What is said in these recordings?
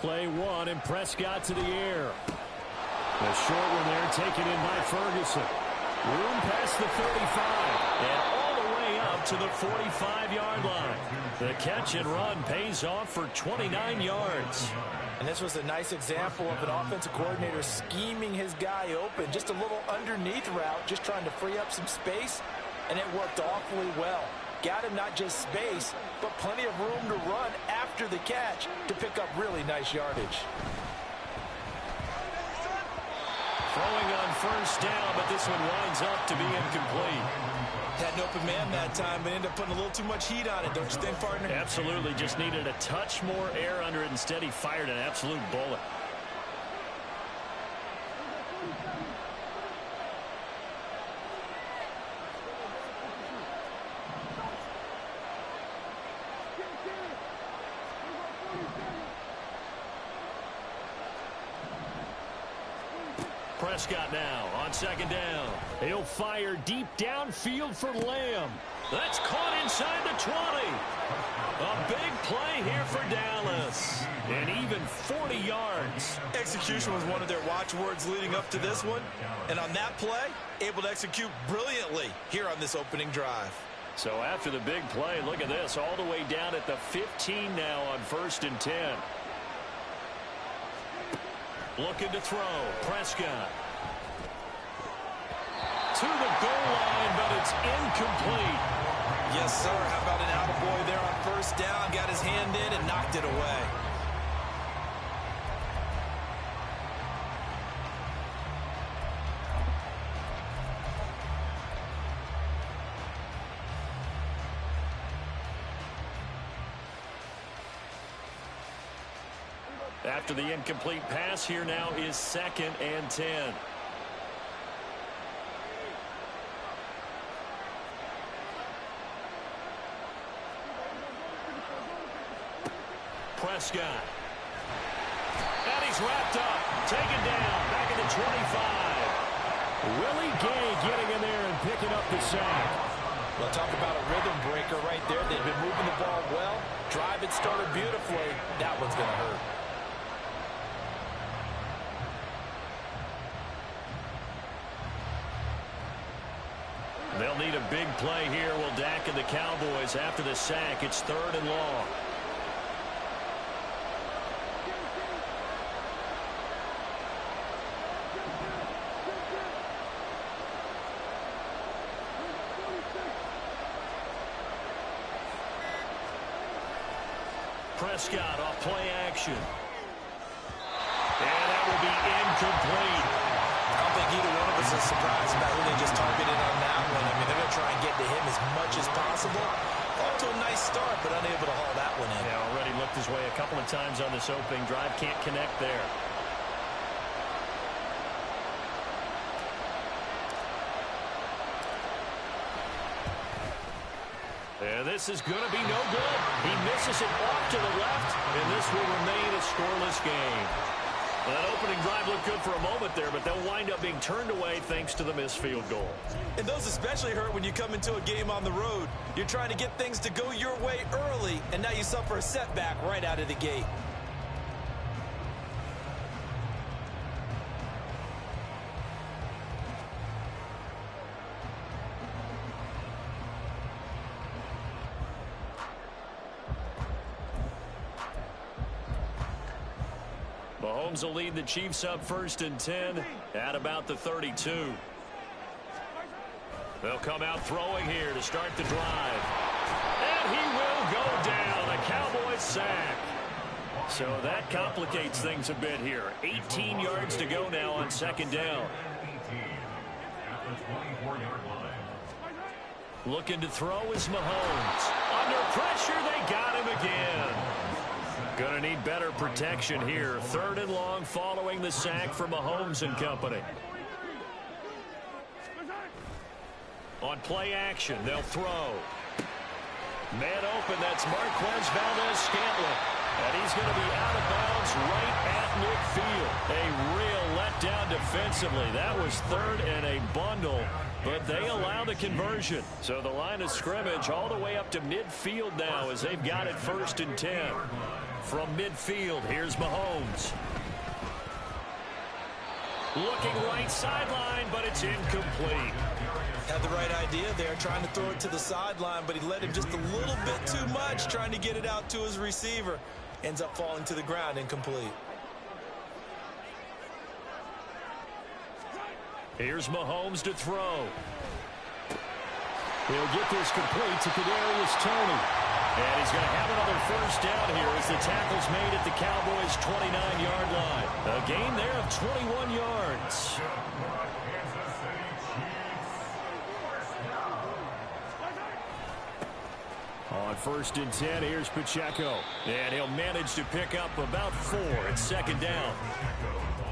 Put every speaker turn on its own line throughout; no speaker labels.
play one, and Prescott to the air. The short one there taken in by Ferguson. Room past the 35 and all the way up to the 45-yard line. The catch and run pays off for 29 yards.
And this was a nice example of an offensive coordinator scheming his guy open. Just a little underneath route, just trying to free up some space, and it worked awfully well. Got him not just space, but plenty of room to run after the catch to pick up really nice yardage.
Throwing on first down, but this one winds up to be incomplete.
Had an open man that time, but ended up putting a little too much heat on it, don't you think, partner?
Absolutely. Just needed a touch more air under it. Instead, he fired an absolute bullet. Prescott now on second down. He'll fire deep downfield for Lamb. That's caught inside the 20. A big play here for Dallas. And even 40 yards.
Execution was one of their watchwords leading up to this one. And on that play, able to execute brilliantly here on this opening drive.
So after the big play, look at this. All the way down at the 15 now on 1st and 10. Looking to throw. Prescott. To the goal line, but it's incomplete.
Yes, sir. How about an attaboy there on first down? Got his hand in and knocked it away.
After the incomplete pass, here now is 2nd and 10. Prescott. And he's wrapped up. Taken down. Back at the 25. Willie Gay getting in there and picking up the sack.
Well, talk about a rhythm breaker right there. They've been moving the ball well. Drive it started beautifully. That one's going to hurt.
They'll need a big play here. Will Dak and the Cowboys after the sack. It's 3rd and long. Prescott off play action. And that will be incomplete.
I don't think either one of us is surprised about who they just targeted on that one. I mean, they're going to try and get to him as much as possible. Off to a nice start, but unable to haul that one in.
Yeah, already looked his way a couple of times on this opening drive. Can't connect there. And this is going to be no good. He misses it off to the left, and this will remain a scoreless game. Well, that opening drive looked good for a moment there, but they'll wind up being turned away thanks to the missed field goal.
And those especially hurt when you come into a game on the road. You're trying to get things to go your way early, and now you suffer a setback right out of the gate.
Mahomes will lead the Chiefs up 1st and 10 at about the 32. They'll come out throwing here to start the drive. And he will go down. A Cowboys sack. So that complicates things a bit here. 18 yards to go now on 2nd down. Looking to throw is Mahomes. Under pressure, they got him again. Going to need better protection here. 3rd and long following the sack from Mahomes and company. On play action, they'll throw. Man open, that's Marquez Valdez-Scantling. And he's going to be out of bounds right at midfield. A real letdown defensively. That was 3rd and a bundle, but they allow the conversion. So the line of scrimmage all the way up to midfield now as they've got it 1st and 10. From midfield, here's Mahomes. Looking right sideline, but it's incomplete.
Had the right idea there, trying to throw it to the sideline, but he let him just a little bit too much, trying to get it out to his receiver. Ends up falling to the ground, incomplete.
Here's Mahomes to throw. He'll get this complete to Kadarius Toney. And he's going to have another first down here as the tackle's made at the Cowboys' 29-yard line. A gain there of 21 yards. On 1st and 10, here's Pacheco. And he'll manage to pick up about 4 at 2nd down.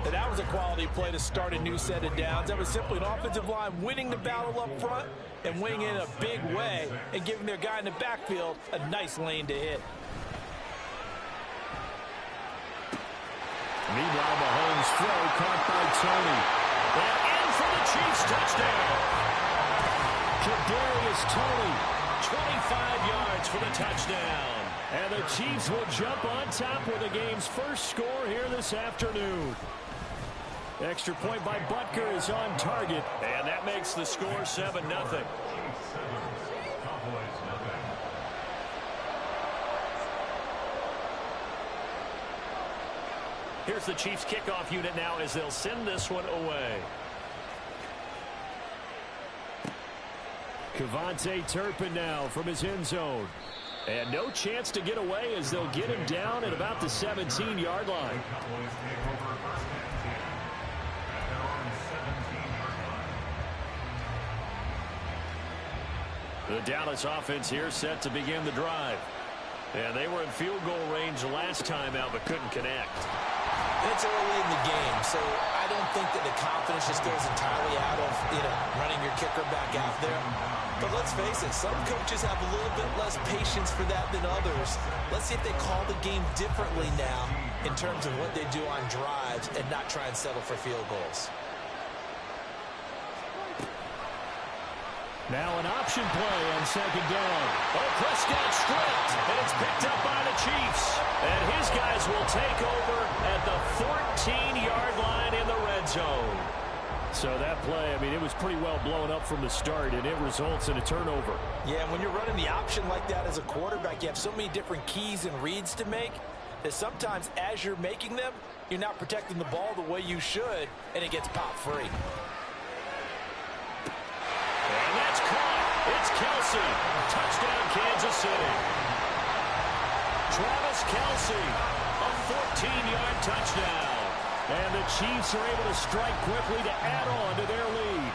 And that was a quality play to start a new set of downs. That was simply an offensive line winning the battle up front and winning in a big way and giving their guy in the backfield a nice lane to hit.
Meanwhile, Mahomes' throw caught by Toney. And in for the Chiefs touchdown. Kadarius Toney, 25 yards for the touchdown. And the Chiefs will jump on top with the game's first score here this afternoon. Extra point by Butker is on target, and that makes the score 7-0. Here's the Chiefs kickoff unit now as they'll send this one away. Kevontae Turpin now from his end zone. And no chance to get away as they'll get him down at about the 17-yard line. The Dallas offense here set to begin the drive. And they were in field goal range last time out but couldn't connect.
It's early in the game, so I don't think that the confidence just goes entirely out of, running your kicker back out there. But let's face it, some coaches have a little bit less patience for that than others. Let's see if they call the game differently now in terms of what they do on drives and not try and settle for field goals.
Now an option play on 2nd down. Oh, Prescott stripped, and it's picked up by the Chiefs. And his guys will take over at the 14-yard line in the red zone. So that play, it was pretty well blown up from the start, and it results in a turnover.
Yeah, when you're running the option like that as a quarterback, you have so many different keys and reads to make that sometimes as you're making them, you're not protecting the ball the way you should, and it gets popped free.
And that's caught. It's Kelsey. Touchdown, Kansas City. Travis Kelsey, a 14-yard touchdown. And the Chiefs are able to strike quickly to add on to their lead.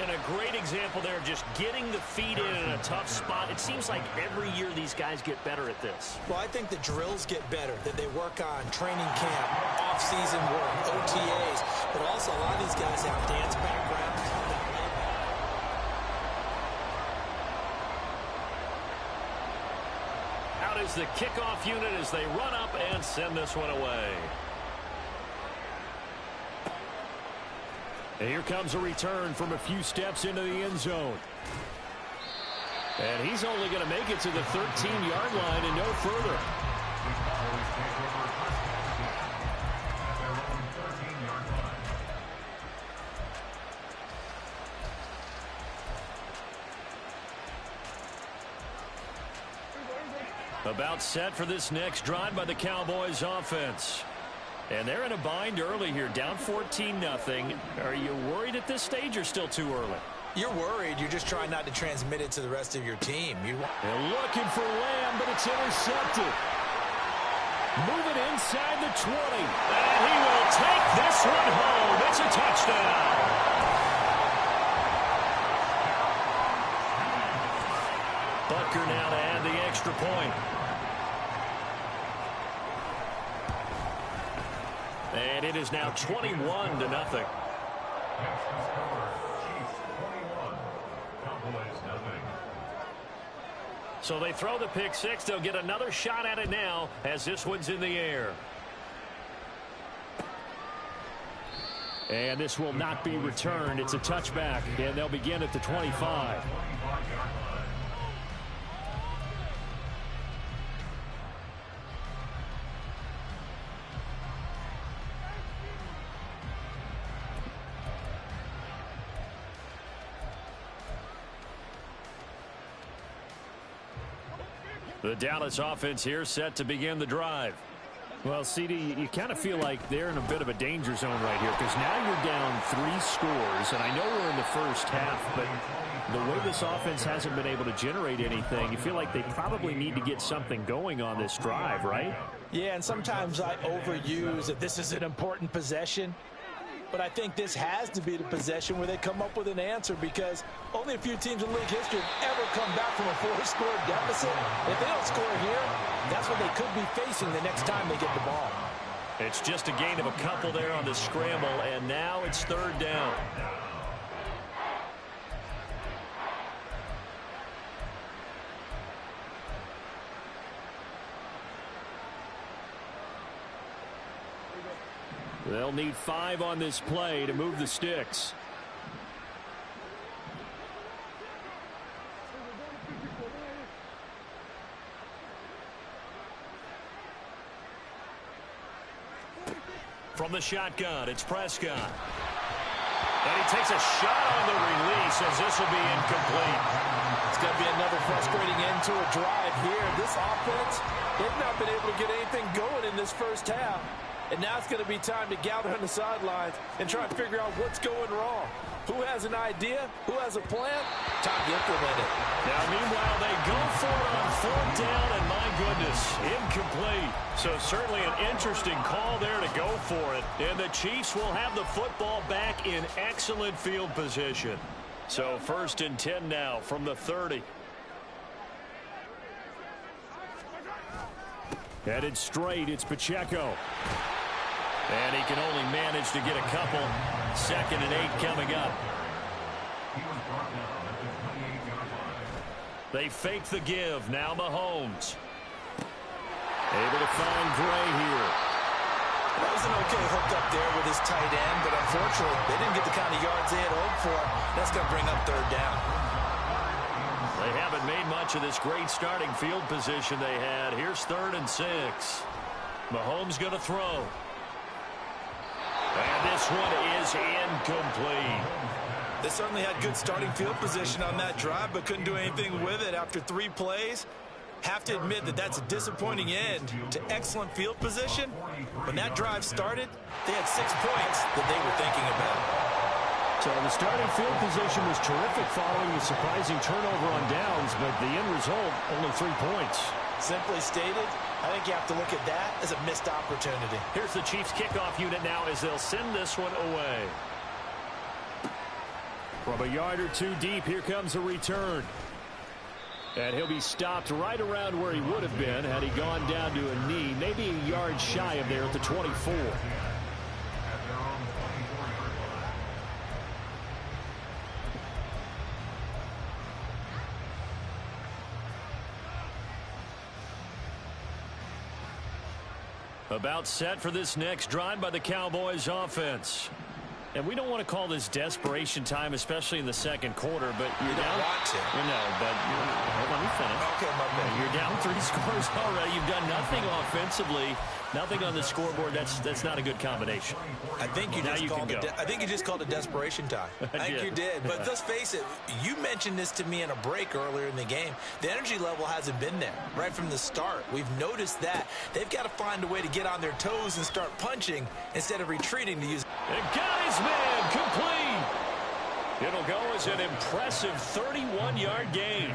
And a great example there of just getting the feet in a tough spot. It seems like every year these guys get better at this.
Well, I think the drills get better, that they work on training camp, off-season work, OTAs, but also a lot of these guys have dance backgrounds.
Out is the kickoff unit as they run up and send this one away. And here comes a return from a few steps into the end zone. And he's only going to make it to the 13-yard line and no further. About set for this next drive by the Cowboys offense. And they're in a bind early here, down 14-0. Are you worried at this stage or still too early?
You're worried. You're just trying not to transmit it to the rest of your team.
They're looking for Lamb, but it's intercepted. Moving inside the 20. And he will take this one home. It's a touchdown. Butker now to add the extra point. And it is now 21-0. So they throw the pick six. They'll get another shot at it now as this one's in the air. And this will not be returned. It's a touchback, and they'll begin at the 25. The Dallas offense here set to begin the drive.
Well, CD, you kind of feel like they're in a bit of a danger zone right here because now you're down 3 scores, and I know we're in the first half, but the way this offense hasn't been able to generate anything, you feel like they probably need to get something going on this drive, right?
Yeah, and sometimes I overuse that this is an important possession. But I think this has to be the possession where they come up with an answer because only a few teams in league history have ever come back from a 4-score deficit. If they don't score here, that's what they could be facing the next time they get the ball.
It's just a gain of a couple there on the scramble, and now it's 3rd down. They'll need 5 on this play to move the sticks. From the shotgun, it's Prescott. And he takes a shot on the release as this will be incomplete.
It's going to be another frustrating end to a drive here. This offense, they've not been able to get anything going in this first half. And now it's going to be time to gather on the sidelines and try and figure out what's going wrong. Who has an idea? Who has a plan? Time to implement it.
Now, meanwhile, they go for it on 4th down, and my goodness, incomplete. So certainly an interesting call there to go for it. And the Chiefs will have the football back in excellent field position. So 1st and 10 now from the 30. Headed straight, it's Pacheco. And he can only manage to get a couple. 2nd and 8 coming up. They fake the give. Now Mahomes. Able to find Gray here.
That was an okay hook up there with his tight end, but unfortunately, they didn't get the kind of yards they had hoped for. That's going to bring up 3rd down.
They haven't made much of this great starting field position they had. Here's 3rd and 6. Mahomes going to throw. And this one is incomplete.
They certainly had good starting field position on that drive, but couldn't do anything with it after 3 plays. Have to admit that that's a disappointing end to excellent field position. When that drive started, they had 6 points that they were thinking about.
So the starting field position was terrific following the surprising turnover on downs, but the end result, only 3 points.
Simply stated, I think you have to look at that as a missed opportunity.
Here's the Chiefs kickoff unit now as they'll send this one away. From a yard or 2 deep, here comes a return. And he'll be stopped right around where he would have been had he gone down to a knee, maybe a yard shy of there at the 24. About set for this next drive by the Cowboys offense. And we don't want to call this desperation time, especially in the 2nd quarter, but you're down.
Want to.
No, but let me finish.
Okay, my bad.
You're down 3 scores already. You've done nothing offensively, nothing on the scoreboard. That's not a good combination.
I think you just called it desperation time. I think you did. But let's face it, you mentioned this to me in a break earlier in the game. The energy level hasn't been there right from the start. We've noticed that. They've got to find a way to get on their toes and start punching instead of retreating to use.
And got his man complete. It'll go as an impressive 31-yard gain.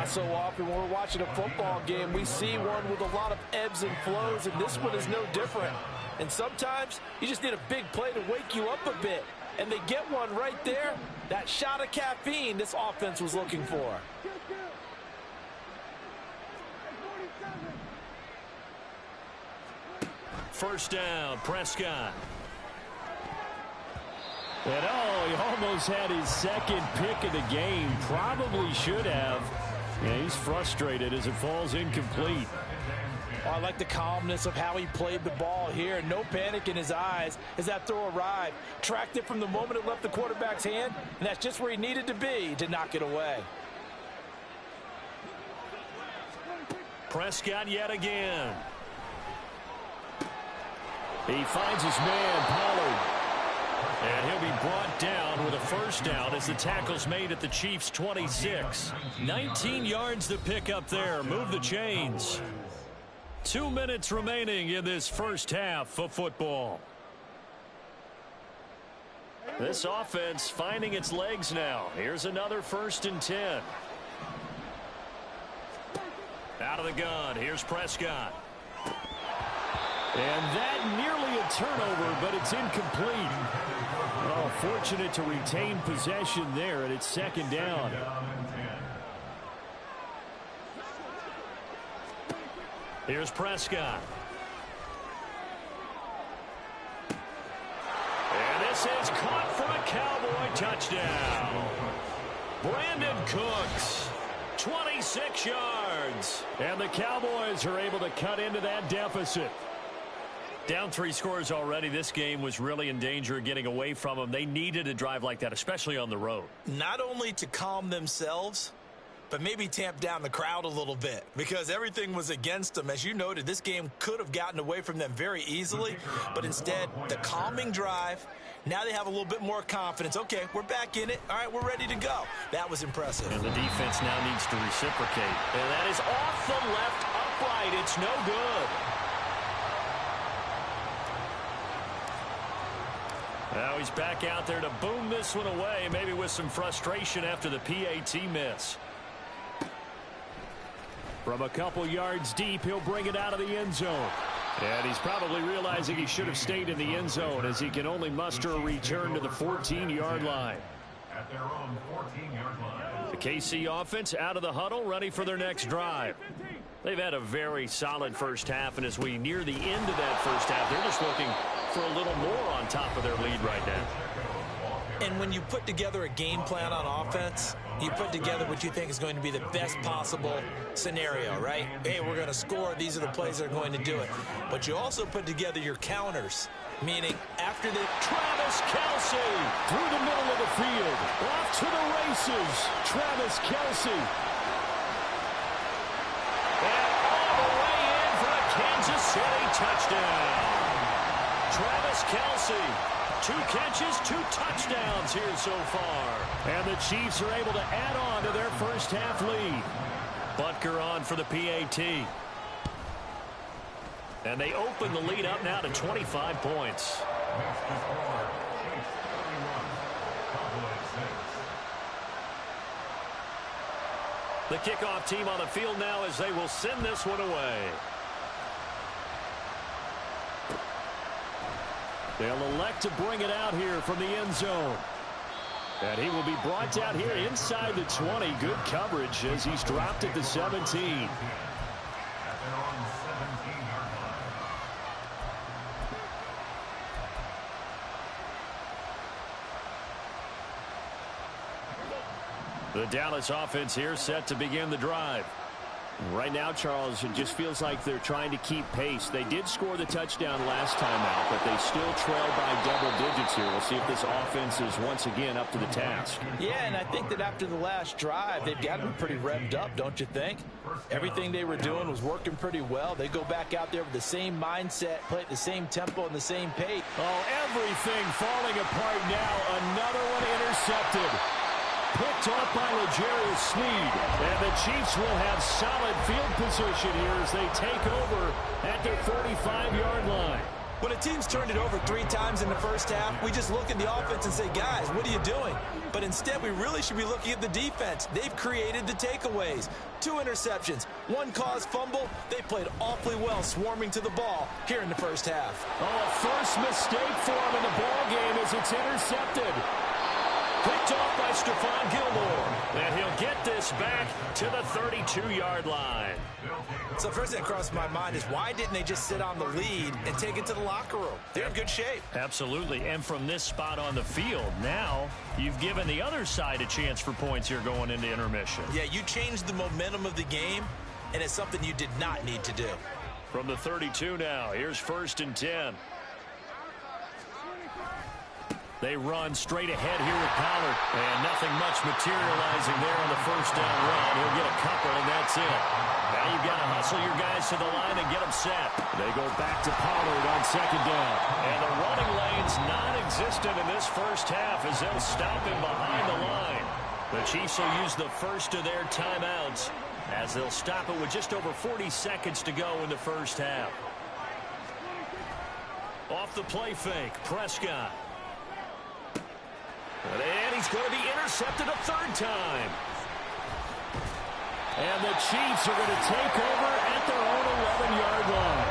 So often when we're watching a football game, we see one with a lot of ebbs and flows, and this one is no different. And sometimes you just need a big play to wake you up a bit. And they get one right there. That shot of caffeine this offense was looking for.
First down, Prescott. And he almost had his 2nd pick of the game. Probably should have. Yeah, he's frustrated as it falls incomplete.
Oh, I like the calmness of how he played the ball here. No panic in his eyes as that throw arrived. Tracked it from the moment it left the quarterback's hand, and that's just where he needed to be to knock it away.
Prescott yet again. He finds his man, Pollard. And he'll be brought down with a first down as the tackle's made at the Chiefs' 26. 19 yards to pick up there. Move the chains. 2 minutes remaining in this first half of football. This offense finding its legs now. Here's another 1st and 10. Out of the gun. Here's Prescott.
And that nearly a turnover, but it's incomplete. Oh, fortunate to retain possession there, and it's 2nd down.
Here's Prescott. And this is caught for a Cowboy touchdown. Brandon Cooks, 26 yards.
And the Cowboys are able to cut into that deficit.
Down 3 scores already. This game was really in danger of getting away from them. They needed a drive like that, especially on the road.
Not only to calm themselves, but maybe tamp down the crowd a little bit because everything was against them. As you noted, this game could have gotten away from them very easily, but instead, the calming drive, now they have a little bit more confidence. Okay, we're back in it. All right, we're ready to go. That was impressive.
And the defense now needs to reciprocate. And that is off the left upright. It's no good. Now he's back out there to boom this one away, maybe with some frustration after the PAT miss.
From a couple yards deep, he'll bring it out of the end zone. And he's probably realizing he should have stayed in the end zone as he can only muster a return to the 14-yard line.
At their own 14-yard line.
The KC offense out of the huddle, ready for their next drive. They've had a very solid first half, and as we near the end of that first half, they're just looking for a little more on top of their lead right now.
And when you put together a game plan on offense, you put together what you think is going to be the best possible scenario, right? Hey, we're going to score. These are the plays that are going to do it. But you also put together your counters, meaning after the
Travis Kelce through the middle of the field. Off to the races. Travis Kelce.
And all the way in for a Kansas City touchdown. Travis Kelce. 2 catches, 2 touchdowns here so far.
And the Chiefs are able to add on to their first half lead.
Butker on for the PAT. And they open the lead up now to 25 points. The kickoff team on the field now as they will send this one away.
They'll elect to bring it out here from the end zone. And he will be brought down here inside the 20. Good coverage as he's dropped at the 17.
The Dallas offense here set to begin the drive.
Right now, Charles, it just feels like they're trying to keep pace. They did score the touchdown last time out, but they still trail by double digits here. We'll see if this offense is once again up to the task.
Yeah, and I think that after the last drive, they've got to be pretty revved up, don't you think? Everything they were doing was working pretty well. They go back out there with the same mindset, play at the same tempo and the same pace.
Oh, everything falling apart now. Another one intercepted. Picked off by L'Jarius Sneed. And the Chiefs will have solid field position here as they take over at their 45-yard line.
When a team's turned it over 3 times in the first half, we just look at the offense and say, guys, what are you doing? But instead, we really should be looking at the defense. They've created the takeaways. 2 interceptions, 1 caused fumble. They played awfully well swarming to the ball here in the first half.
Oh, a first mistake for him in the ball game as it's intercepted.
Picked off by Stephon Gilmore. And he'll get this back to the 32-yard line.
So first thing that crossed my mind is why didn't they just sit on the lead and take it to the locker room? They're in good shape.
Absolutely. And from this spot on the field, now you've given the other side a chance for points here going into intermission.
Yeah, you changed the momentum of the game, and it's something you did not need to do.
From the 32 now, here's 1st and 10. They run straight ahead here with Pollard. And nothing much materializing there on the first down run. He'll get a couple, and that's it. Now you've got to hustle your guys to the line and get them set. They go back to Pollard on second down. And the running lane's non-existent in this first half as they'll stop him behind the line. The Chiefs will use the first of their timeouts as they'll stop it with just over 40 seconds to go in the first half. Off the play fake, Prescott. And he's going to be intercepted a third time. And the Chiefs are going to take over at their own 11-yard line.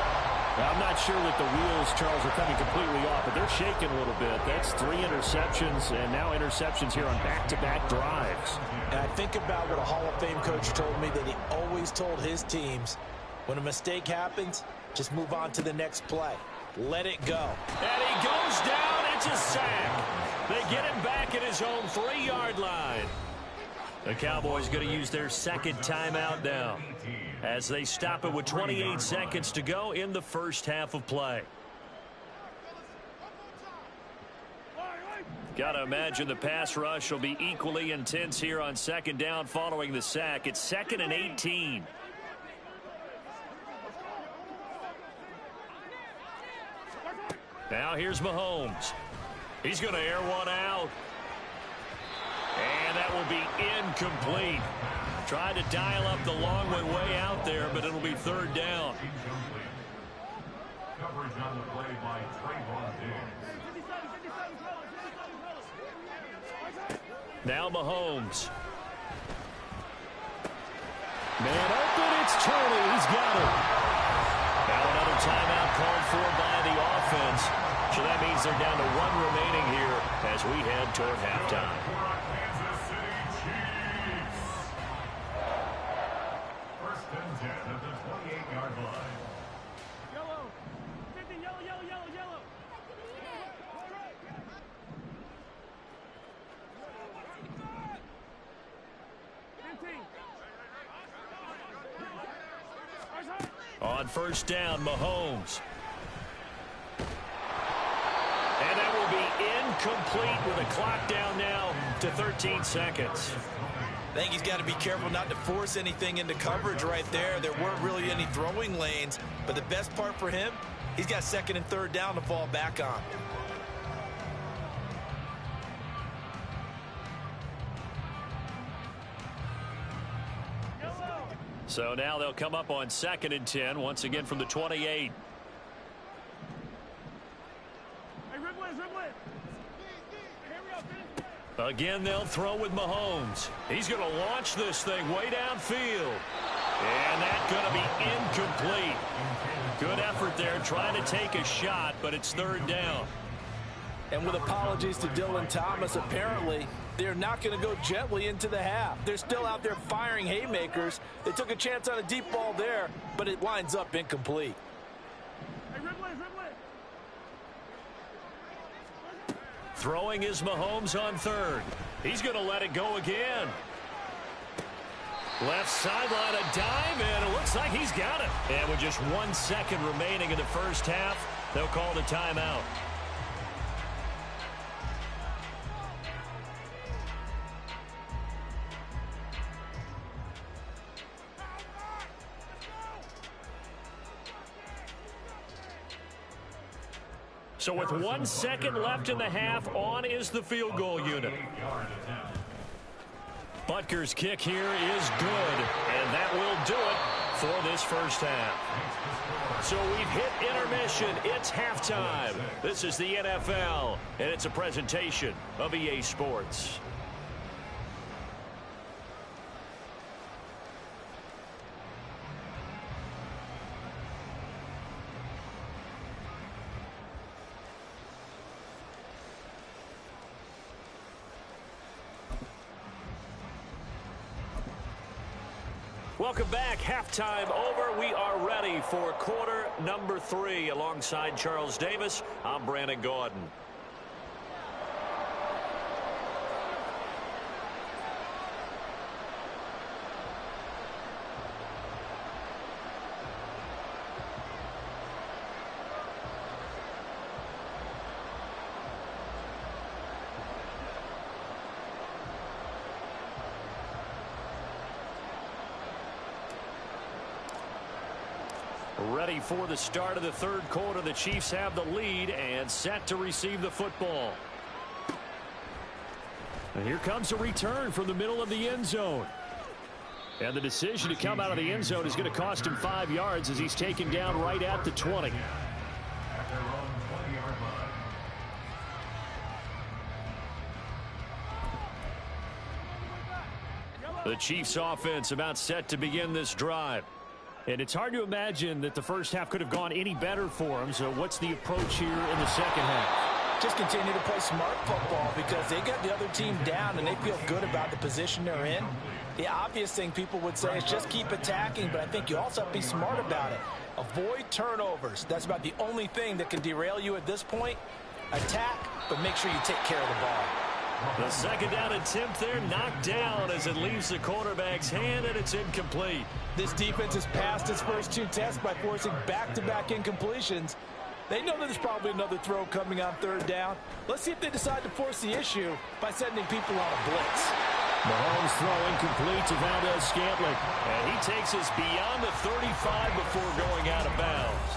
Now, I'm not sure that the wheels, Charles, are coming completely off, but they're shaking a little bit. That's 3 interceptions, and now interceptions here on back-to-back drives.
And I think about what a Hall of Fame coach told me that he always told his teams, when a mistake happens, just move on to the next play. Let it go.
And he goes down. It's a sack. They get him back at his own 3-yard line. The Cowboys going to use their second timeout now as they stop it with 28 seconds to go in the first half of play. Got to imagine the pass rush will be equally intense here on second down following the sack. It's 2nd and 18. Now here's Mahomes. He's going to air one out. And that will be incomplete. Tried to dial up the long way out there, but it'll be third down.
Coverage on the play by Trayvon Diggs.
Now Mahomes. Man open, it's Tony. He's got it. Now another timeout called for by the offense. So that means they're down to 1 remaining here as we head toward halftime.
Kansas City Chiefs. 1st and 10 at the 28-yard line.
Yellow. 50, yellow, yellow, yellow, yellow.
On first down, Mahomes. And that will be incomplete with a clock down now to 13 seconds.
I think he's got to be careful not to force anything into coverage right there. There weren't really any throwing lanes, but the best part for him, he's got 2nd and 3rd down to fall back on.
So now they'll come up on 2nd and 10, once again from the 28. Again, they'll throw with Mahomes. He's going to launch this thing way downfield. And that's going to be incomplete. Good effort there, trying to take a shot, but it's 3rd down.
And with apologies to Dylan Thomas, apparently they're not going to go gently into the half. They're still out there firing haymakers. They took a chance on a deep ball there, but it winds up incomplete.
Throwing is Mahomes on 3rd. He's going to let it go again. Left sideline, a dive, and it looks like he's got it. And with just 1 second remaining in the first half, they'll call the timeout. So with 1 second left in the half, on is the field goal unit. Butker's kick here is good, and that will do it for this first half. So we've hit intermission. It's halftime. This is the NFL, and it's a presentation of EA Sports. Welcome back. Halftime over. We are ready for quarter number 3. Alongside Charles Davis, I'm Brandon Gordon.
Ready for the start of the third quarter. The Chiefs have the lead and set to receive the football. And here comes a return from the middle of the end zone. And the decision to come out of the end zone is going to cost him 5 yards as he's taken down right at the 20. The Chiefs offense about set to begin this drive. And it's hard to imagine that the first half could have gone any better for them. So what's the approach here in the second half?
Just continue to play smart football because they got the other team down and they feel good about the position they're in. The obvious thing people would say is just keep attacking, but I think you also have to be smart about it. Avoid turnovers. That's about the only thing that can derail you at this point. Attack, but make sure you take care of the ball.
The second down attempt there knocked down as it leaves the quarterback's hand, and it's incomplete.
This defense has passed its first 2 tests by forcing back-to-back incompletions. They know that there's probably another throw coming on third down. Let's see if they decide to force the issue by sending people on a blitz.
Mahomes throw incomplete to Valdez-Scantling. And he takes us beyond the 35 before going out of bounds.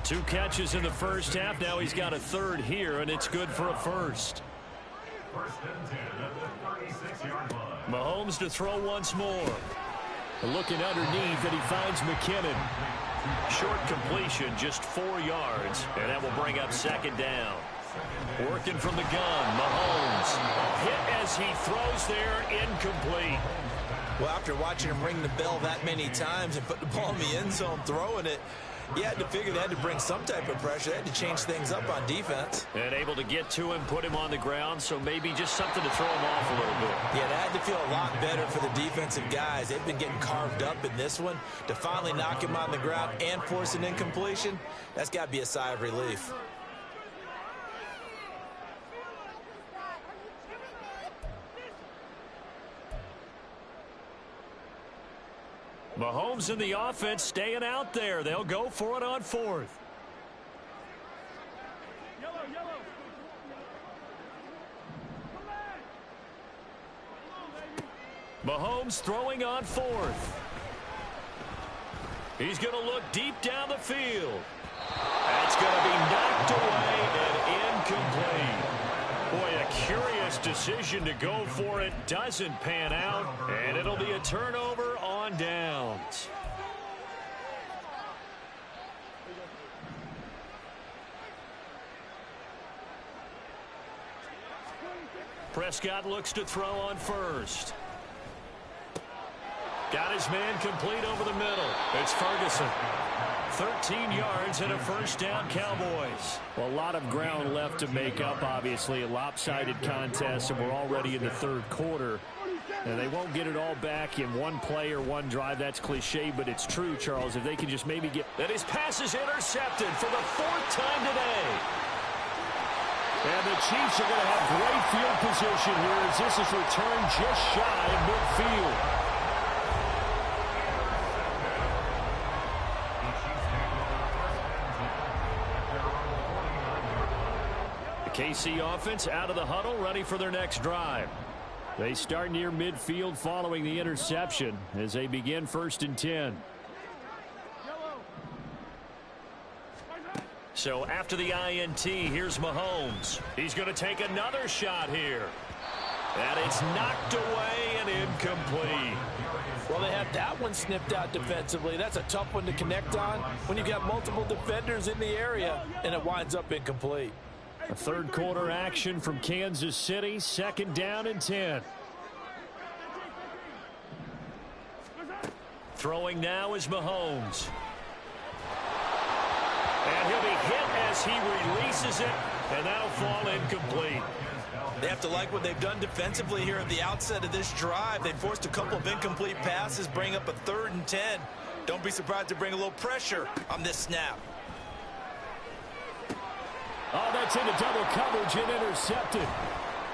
2 catches in the first half. Now he's got a third here, and it's good for a first.
First and 10 at the 36-yard line.
Mahomes to throw once more. Looking underneath, and he finds McKinnon. Short completion, just 4 yards, and that will bring up second down. Working from the gun, Mahomes. Hit as he throws there, incomplete.
Well, after watching him ring the bell that many times and put the ball in the end zone throwing it, you had to figure they had to bring some type of pressure. They had to change things up on defense.
And able to get to him, put him on the ground, so maybe just something to throw him off a little bit.
Yeah, that had to feel a lot better for the defensive guys. They've been getting carved up in this one. To finally knock him on the ground and force an incompletion, that's got to be a sigh of relief.
Mahomes and the offense staying out there. They'll go for it on 4th.
Yellow, yellow. Come on,
Mahomes throwing on 4th. He's going to look deep down the field. That's going to be knocked away and incomplete. Boy, a curious decision to go for it. Doesn't pan out, and it'll be a turnover on downs. Prescott looks to throw on first. Got his man complete over the middle. It's Ferguson. 13 yards and a first down, Cowboys. Well, a lot of ground left to make up, obviously. A lopsided contest, and we're already in the third quarter. And they won't get it all back in one play or one drive. That's cliche, but it's true, Charles. If they can just maybe get... And his pass is intercepted for the 4th time today. And the Chiefs are going to have great field position here as this is returned just shy of midfield. KC offense out of the huddle, ready for their next drive. They start near midfield following the interception as they begin 1st and 10. So after the INT, here's Mahomes. He's going to take another shot here. And it's knocked away and incomplete.
Well, they have that one snipped out defensively. That's a tough one to connect on when you've got multiple defenders in the area, and it winds up incomplete.
A third quarter action from Kansas City. 2nd down and 10. Throwing now is Mahomes. And he'll be hit as he releases it, and that'll fall incomplete.
They have to like what they've done defensively here at the outset of this drive. They forced a couple of incomplete passes, bring up a 3rd and 10. Don't be surprised to bring a little pressure on this snap.
Oh, that's into double coverage and intercepted.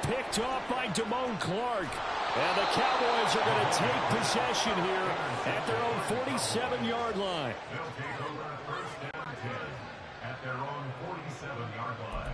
Picked off by Damone Clark. And the Cowboys are going to take possession here at their own 47-yard line.
They'll take over 1st and 10 at their own 47-yard line.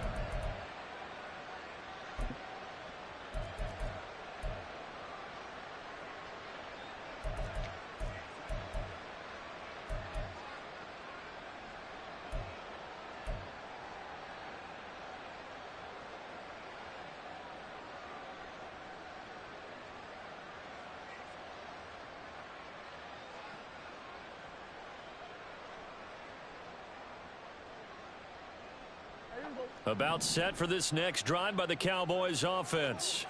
About set for this next drive by the Cowboys offense.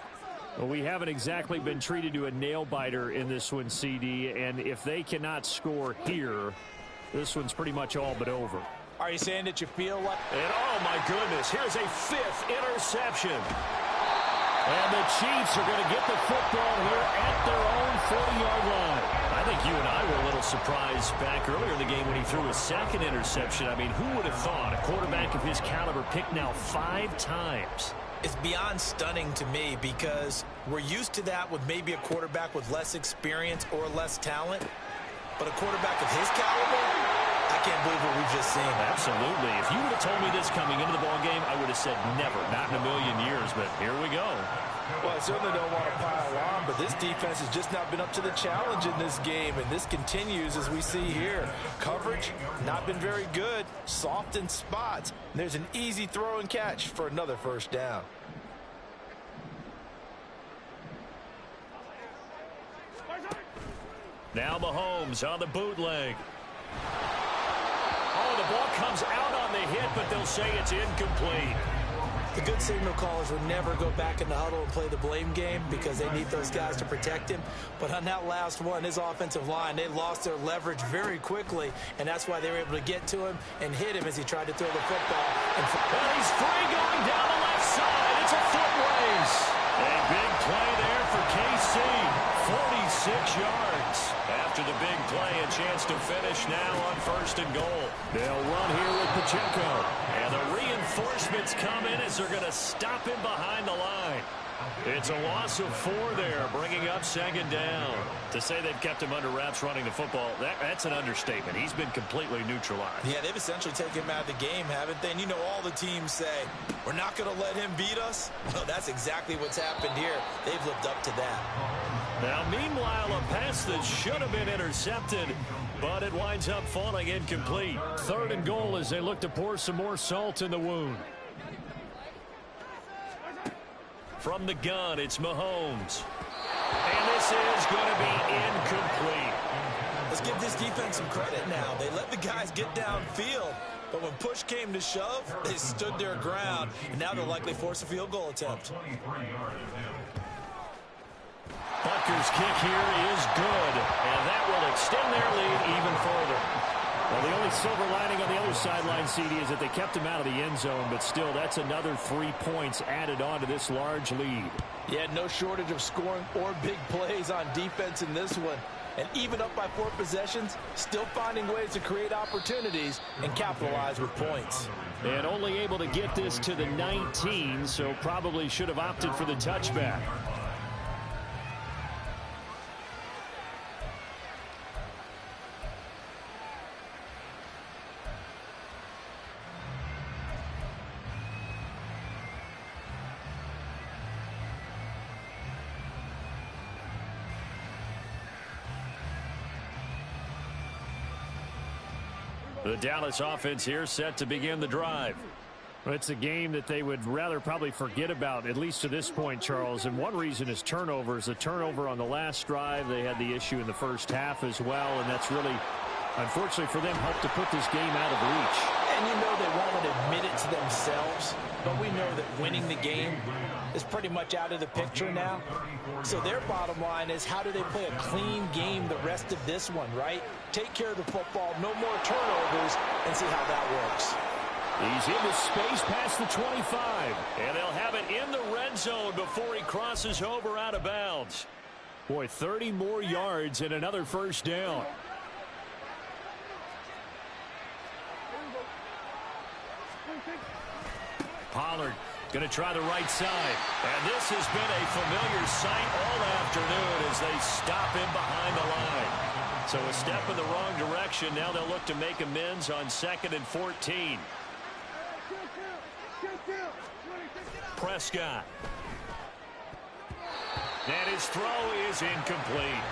Well, we haven't exactly been treated to a nail-biter in this one, CD, and if they cannot score here, this one's pretty much all but over.
Are you saying that you feel like...
And oh my goodness, here's a 5th interception. And the Chiefs are going to get the football here at their own 40-yard line. I think you and I were a little surprised back earlier in the game when he threw his 2nd interception. I mean, who would have thought a quarterback of his caliber picked now 5 times?
It's beyond stunning to me because we're used to that with maybe a quarterback with less experience or less talent. But a quarterback of his caliber, I can't believe what we've just seen.
Absolutely. If you would have told me this coming into the ballgame, I would have said never, not in a million years. But here we go.
Well, I certainly don't want to pile on, but this defense has just not been up to the challenge in this game, and this continues as we see here. Coverage, not been very good, soft in spots. And there's an easy throw and catch for another first down.
Now Mahomes on the bootleg. Oh, the ball comes out on the hit, but they'll say it's incomplete.
The good signal callers would never go back in the huddle and play the blame game because they need those guys to protect him. But on that last one, his offensive line, they lost their leverage very quickly, and that's why they were able to get to him and hit him as he tried to throw the football.
And he's free going down the left side. It's a foot race. A big play there for KC. 46 yards. After the big play, a chance to finish now on 1st and goal. They'll run here with Pacheco. And the reinforcements come in as they're going to stop him behind the line. It's a loss of 4 there, bringing up 2nd down. To say they've kept him under wraps running the football, that's an understatement. He's been completely neutralized.
Yeah, they've essentially taken him out of the game, haven't they? And you know all the teams say, we're not going to let him beat us. Well, that's exactly what's happened here. They've lived up to that.
Now, meanwhile, a pass that should have been intercepted, but it winds up falling incomplete. 3rd and goal as they look to pour some more salt in the wound. From the gun, it's Mahomes. And this is going to be incomplete.
Let's give this defense some credit now. They let the guys get downfield, but when push came to shove, they stood their ground, and now they'll likely force a field goal attempt.
Butker's kick here is good, and that will extend their lead even further.
Well, the only silver lining on the other sideline, CD, is that they kept him out of the end zone, but still, that's another 3 points added on to this large lead.
Yeah, no shortage of scoring or big plays on defense in this one. And even up by 4 possessions, still finding ways to create opportunities and capitalize with points.
And only able to get this to the 19, so probably should have opted for the touchback.
The Dallas offense here set to begin the drive.
Well, it's a game that they would rather probably forget about, at least to this point, Charles. And one reason is turnovers. A turnover on the last drive. They had the issue in the first half as well, and that's really, unfortunately for them, helped to put this game out of reach.
And you know they won't admit it to themselves, but we know that winning the game is pretty much out of the picture now. So their bottom line is, how do they play a clean game the rest of this one, right? Take care of the football, no more turnovers, and see how that works.
He's into space past the 25, and they'll have it in the red zone before he crosses over out of bounds.
Boy, 30 more yards and another first down.
Pollard going to try the right side. And this has been a familiar sight all afternoon as they stop him behind the line. So a step in the wrong direction. Now they'll look to make amends on 2nd and 14. Prescott. And his throw is incomplete.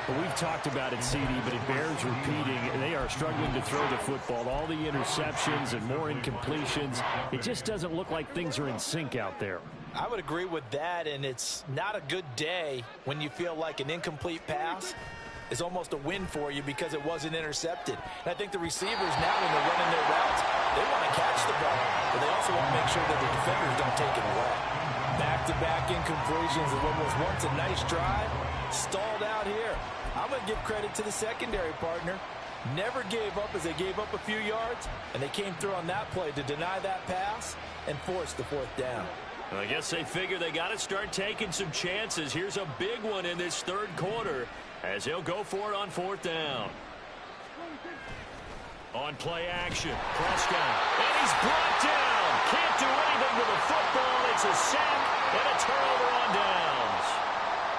Well, we've talked about it, CD, but it bears repeating. They are struggling to throw the football. All the interceptions and more incompletions. It just doesn't look like things are in sync out there.
I would agree with that, and it's not a good day when you feel like an incomplete pass is almost a win for you because it wasn't intercepted. And I think the receivers now, when they're running their routes, They want to catch the ball, but they also want to make sure that the defenders don't take it away. Back-to-back incompletions of what was once a nice drive, stalled out here. I'm going to give credit to the secondary partner. Never gave up as they gave up a few yards, and they came through on that play to deny that pass and force the fourth down.
I guess they figure they got to start taking some chances. Here's a big one in this third quarter as he'll go for it on fourth down. On play action, Prescott, and he's brought down. Can't do anything with the football. It's a sack and a turnover on downs.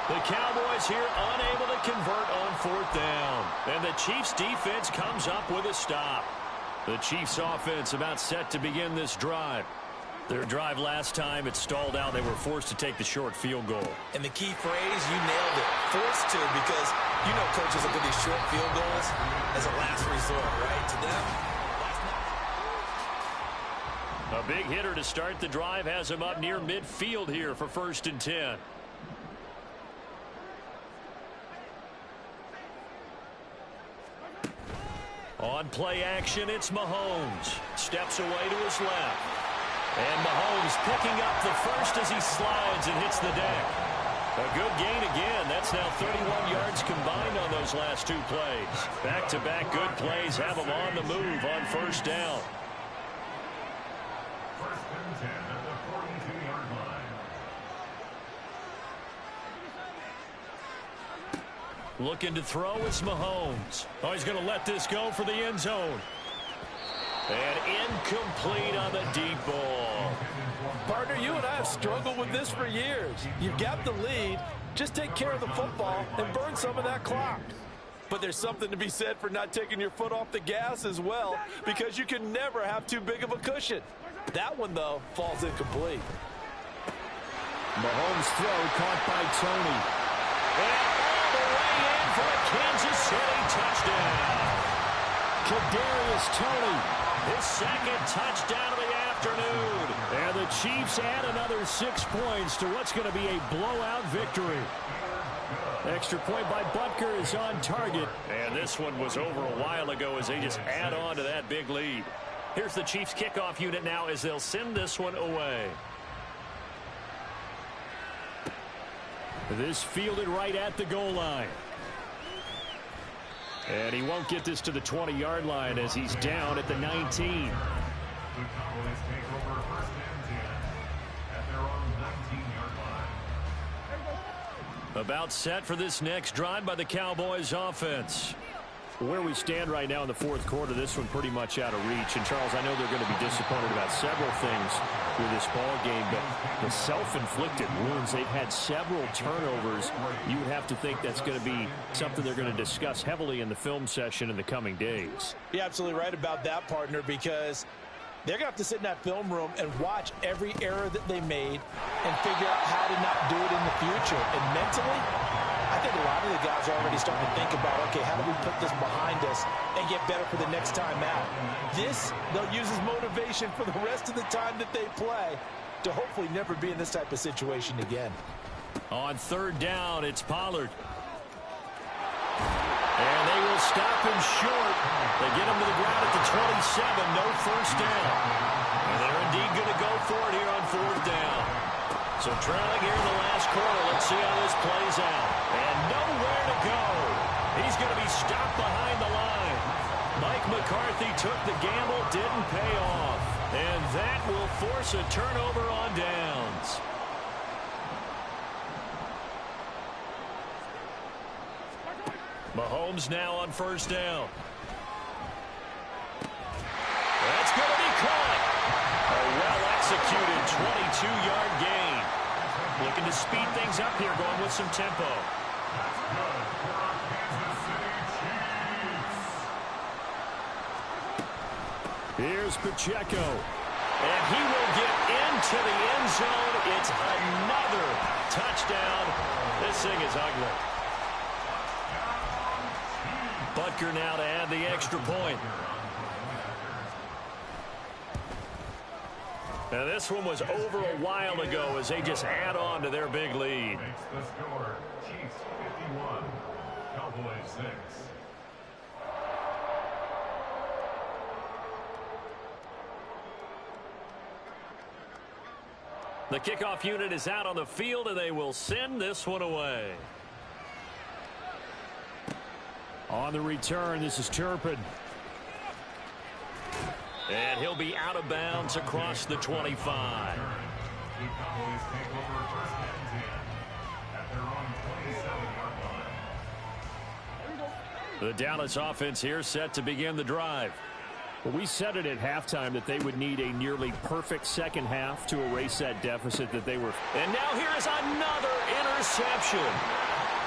The Cowboys here unable to convert on fourth down. And the Chiefs defense comes up with a stop. The Chiefs offense about set to begin this drive. Their drive last time, it stalled out. They were forced to take the short field goal. And the key phrase, you nailed it. Forced to, because you know coaches look at these short field goals as a last resort, right? To them, a big hitter to start the drive has him up near midfield here for 1st and 10. On play action, it's Mahomes. Steps away to his left. And Mahomes picking up the first as he slides and hits the deck. A good gain again. That's now 31 yards combined on those last two plays. Back-to-back good plays have him on the move on first down.
1st and 10 at the 42-yard line.
Looking to throw, it's Mahomes. Oh, he's going to let this go for the end zone. And incomplete on the deep ball.
Partner, you and I have struggled with this for years. You've got the lead. Just take care of the football and burn some of that clock. But there's something to be said for not taking your foot off the gas as well, because you can never have too big of a cushion. That one, though, falls incomplete.
Mahomes' throw caught by Tony. And all the way in for a Kansas City touchdown. Kadarius Toney. His second touchdown of the afternoon. And the Chiefs add another 6 points to what's going to be a blowout victory. Extra point by Butker is on target. And this one was over a while ago as they just add on to that big lead. Here's the Chiefs kickoff unit now as they'll send this one away. This fielded right at the goal line. And he won't get this to the 20-yard line as he's down at the 19.
The Cowboys take over 1st and 10 at their own 19-yard line.
About set for this next drive by the Cowboys offense. Where we stand right now in the fourth quarter, this one pretty much out of reach. And, Charles, I know they're going to be disappointed about several things with this ball game, but the self-inflicted wounds, they've had several turnovers. You would have to think that's going to be something they're going to discuss heavily in the film session in the coming days.
You're absolutely right about that, partner, because they're going to have to sit in that film room and watch every error that they made and figure out how to not do it in the future. And mentally, I think a lot of the guys are already starting to think about, okay, how do we put this behind us and get better for the next time out? This, they'll use as motivation for the rest of the time that they play to hopefully never be in this type of situation again.
On third down, it's Pollard. And they will stop him short. They get him to the ground at the 27, no first down. And they're indeed going to go for it here on fourth down. So trailing here in the last quarter, let's see how this plays out. And nowhere to go. He's going to be stopped behind the line. Mike McCarthy took the gamble, didn't pay off. And that will force a turnover on downs. Mahomes now on first down. That's going to be caught. A well-executed 22-yard gain. Looking to speed things up here, going with some tempo.
That's good for our Kansas City Chiefs.
Here's Pacheco. And he will get into the end zone. It's another touchdown. This thing is ugly. Butker now to add the extra point. Now this one was over a while ago as they just add on to their big lead.
Makes the score Chiefs 51, Cowboys 6.
The kickoff unit is out on the field, and they will send this one away.
On the return, this is Turpin.
And he'll be out of bounds across the 25.
The Cowboys take over first and 10 at their own 27-yard line.
The Dallas offense here set to begin the drive.
Well, we said it at halftime that they would need a nearly perfect second half to erase that deficit that they were.
And now here is another interception.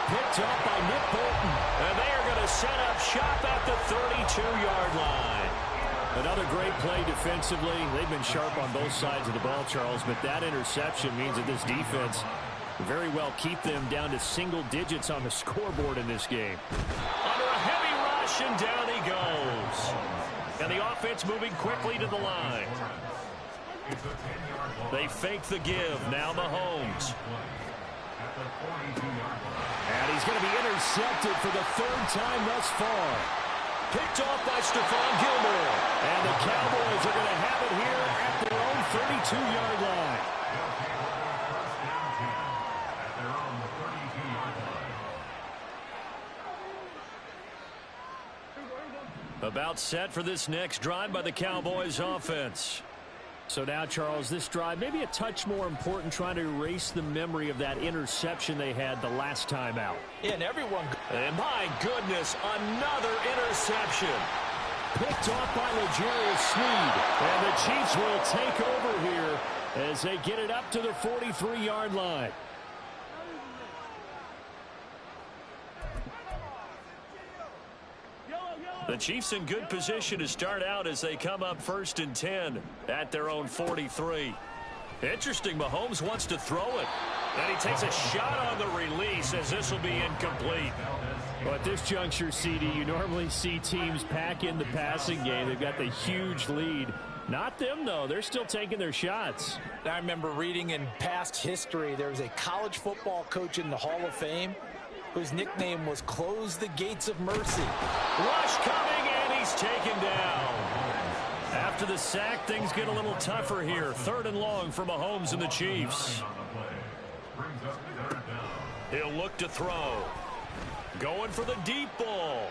Picked up by Nick Bolton.
And they are going to set up shop at the 32-yard line.
Another great play defensively. They've been sharp on both sides of the ball, Charles, but that interception means that this defense very well keep them down to single digits on the scoreboard in this game.
Under a heavy rush, and down he goes. And the offense moving quickly to the line. They fake the give. Now Mahomes.
And he's going to be intercepted for the third time thus far.
Picked off by Stephon Gilmore.
And the Cowboys are going to have it here at their own 32-yard line.
About set for this next drive by the Cowboys offense.
So now, Charles, this drive maybe a touch more important, trying to erase the memory of that interception they had the last time out.
Yeah, and everyone.
And my goodness, another interception.
Picked off by L'Jarius Sneed. And the Chiefs will take over here as they get it up to the 43-yard line.
The Chiefs in good position to start out as they come up 1st and 10 at their own 43. Interesting, Mahomes wants to throw it. And he takes a shot on the release as this will be incomplete.
Well, at this juncture, CD, you normally see teams pack in the passing game. They've got the huge lead. Not them, though. They're still taking their shots.
I remember reading in past history, there was a college football coach in the Hall of Fame whose nickname was Close the Gates of Mercy.
Rush coming, and he's taken down. After the sack, things get a little tougher here. 3rd and long for Mahomes and the Chiefs. He'll look to throw. Going for the deep ball.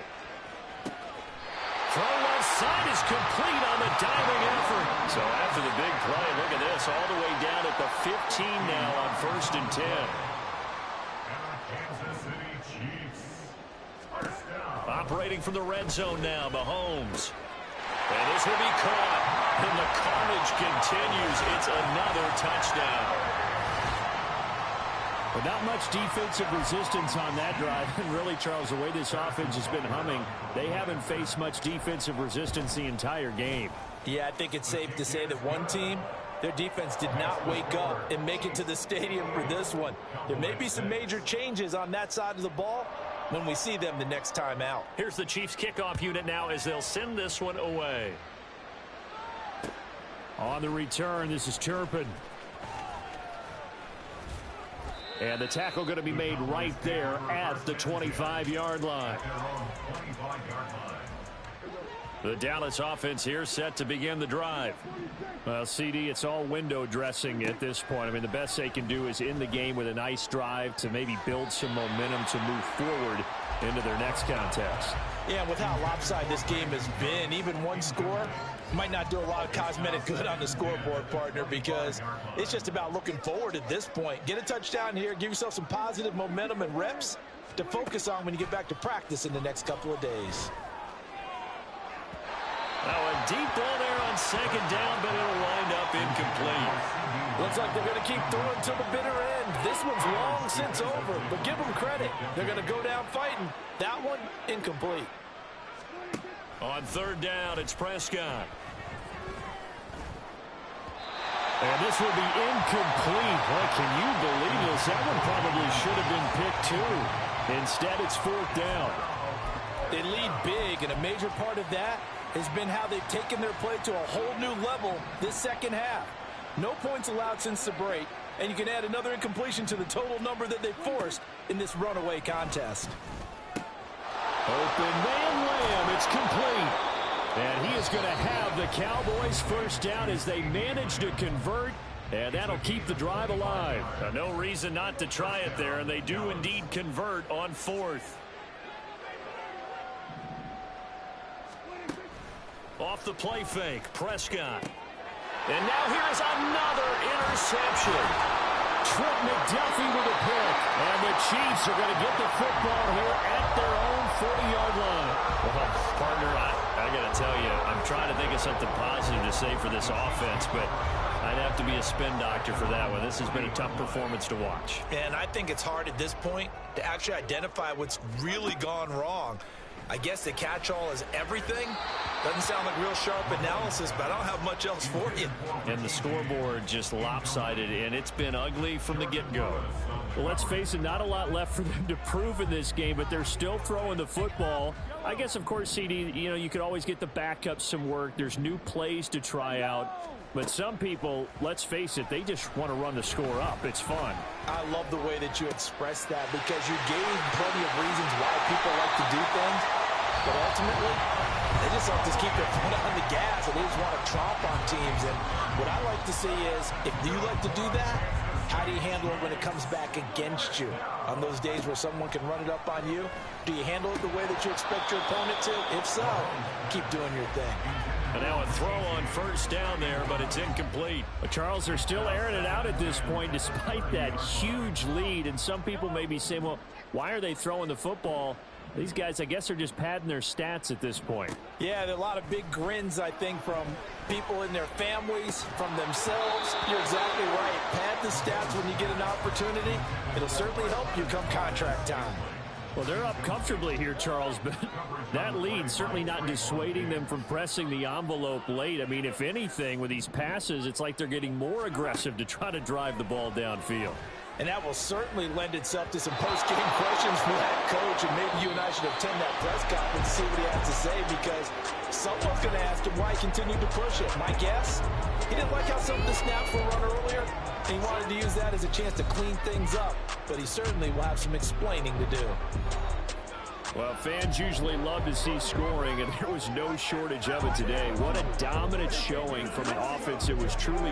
Throw left side is complete on the diving effort. So after the big play, look at this, all the way down at the 15 now on 1st and 10. Operating from the red zone now, Mahomes. And this will be caught. And the carnage continues. It's another touchdown.
But not much defensive resistance on that drive. And really, Charles, the way this offense has been humming, they haven't faced much defensive resistance the entire game.
Yeah, I think it's safe to say that one team, their defense did not wake up and make it to the stadium for this one. There may be some major changes on that side of the ball when we see them the next time out.
Here's the Chiefs kickoff unit now as they'll send this one away.
On the return, this is Turpin. And the tackle going to be made right there at the 25-yard line. The Dallas offense here set to begin the drive. Well, CD, it's all window dressing at this point. I mean, the best they can do is in the game with a nice drive to maybe build some momentum to move forward into their next contest.
Yeah, with how lopsided this game has been, even one score might not do a lot of cosmetic good on the scoreboard, partner, because it's just about looking forward at this point. Get a touchdown here, give yourself some positive momentum and reps to focus on when you get back to practice in the next couple of days.
Now a deep ball there on 2nd down, but it'll wind up incomplete.
Looks like they're going to keep throwing to the bitter end. This one's long since over, but give them credit. They're going to go down fighting. That one, incomplete.
On 3rd down, it's Prescott.
And this will be incomplete. Boy, can you believe this? That one probably should have been picked too. Instead, it's 4th down.
They lead big, and a major part of that has been how they've taken their play to a whole new level this second half. No points allowed since the break, and you can add another incompletion to the total number that they forced in this runaway contest.
Open man Lamb, it's complete. And he is going to have the Cowboys first down as they manage to convert And that'll keep the drive alive.
No reason not to try it there, and they do indeed convert on 4th. Off the play fake, Prescott. And now here's another interception.
Trent McDuffie with a pick. And the Chiefs are going to get the football here at their own 40-yard line.
Well, partner, I got to tell you, I'm trying to think of something positive to say for this offense, but I'd have to be a spin doctor for that one. This has been a tough performance to watch.
And I think it's hard at this point to actually identify what's really gone wrong. I guess the catch-all is everything. Doesn't sound like real sharp analysis, but I don't have much else for you.
And the scoreboard just lopsided, and it's been ugly from the get-go.
Well, let's face it, not a lot left for them to prove in this game, but they're still throwing the football. I guess, of course, CD, you could always get the backups some work. There's new plays to try out. But some people, let's face it, they just want to run the score up. It's fun.
I love the way that you expressed that because you gave plenty of reasons why people like to do things. But ultimately, they just like to keep their foot on the gas and they just want to tromp on teams. And what I like to see is, if you like to do that, how do you handle it when it comes back against you? On those days where someone can run it up on you, do you handle it the way that you expect your opponent to? If so, keep doing your thing.
And now a throw on 1st down there, but it's incomplete.
But Charles, they're still airing it out at this point despite that huge lead. And some people may be saying, well, why are they throwing the football? These guys, I guess, are just padding their stats at this point.
Yeah, there are a lot of big grins, I think, from people in their families, from themselves. You're exactly right. Pad the stats when you get an opportunity. It'll certainly help you come contract time.
Well, they're up comfortably here, Charles, but that lead certainly not dissuading them from pressing the envelope late. I mean, if anything, with these passes, it's like they're getting more aggressive to try to drive the ball downfield.
And that will certainly lend itself to some post-game questions for that coach, and maybe you and I should attend that press conference to see what he has to say, because someone's going to ask him why he continued to push it. My guess, he didn't like how some of the snaps were run earlier, and he wanted to use that as a chance to clean things up. But he certainly will have some explaining to do.
Well, fans usually love to see scoring, and there was no shortage of it today. What a dominant showing from an offense that was truly